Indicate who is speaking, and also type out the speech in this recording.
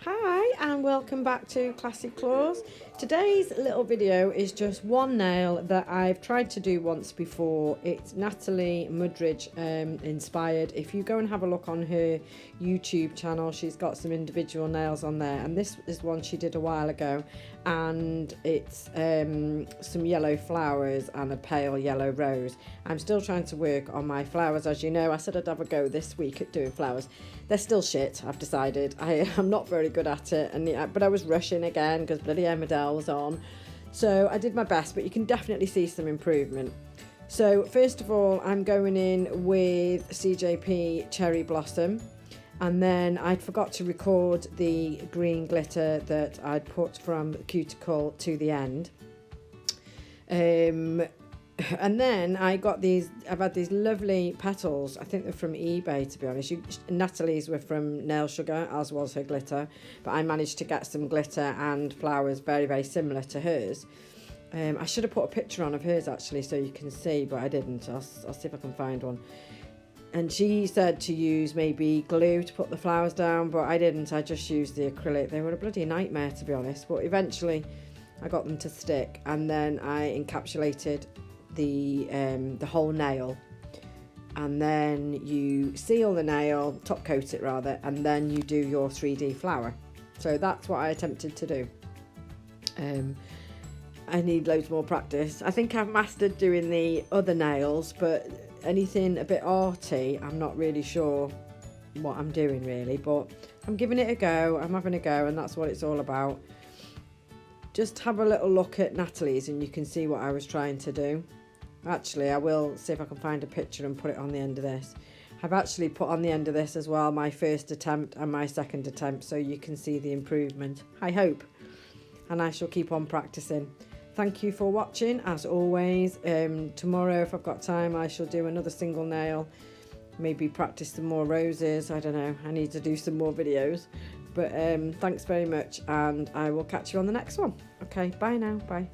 Speaker 1: Hi and welcome back to Classic Claws. Today's little video is just one nail that I've tried to do once before. It's Natalie Mudridge inspired. If you go and have a look on her YouTube channel, she's got some individual nails on there, and this is one she did a while ago, and it's some yellow flowers and a pale yellow rose. I'm still trying to work on my flowers. As you know, I said I'd have a go this week at doing flowers. They're still shit, I've decided. I'm not very good at it, but I was rushing again because bloody Emmerdale was on. So I did my best, but you can definitely see some improvement. So first of all, I'm going in with CJP Cherry Blossom. And then I forgot to record the green glitter that I'd put from the cuticle to the end. And then I got these, I've had these lovely petals. I think they're from eBay, to be honest. Natalie's were from Nail Sugar, as was her glitter. But I managed to get some glitter and flowers very, very similar to hers. I should have put a picture on of hers, actually, so you can see, but I didn't. I'll see if I can find one. And she said to use maybe glue to put the flowers down, but I didn't. I just used the acrylic. They were a bloody nightmare, to be honest. But eventually I got them to stick, and then I encapsulated the whole nail, and then you seal the nail, top coat it rather, and then you do your 3D flower. So that's what I attempted to do. I need loads more practice. I think I've mastered doing the other nails, but anything a bit arty, I'm not really sure what I'm doing really, but I'm giving it a go. I'm having a go, and that's what it's all about. Just have a little look at Natalie's and you can see what I was trying to do. Actually, I will see if I can find a picture and put it on the end of this. I've actually put on the end of this as well my first attempt and my second attempt, so you can see the improvement, I hope. And I shall keep on practicing. Thank you for watching, as always. Tomorrow, if I've got time, I shall do another single nail. Maybe practice some more roses. I don't know. I need to do some more videos. But thanks very much, and I will catch you on the next one. Okay, bye now. Bye.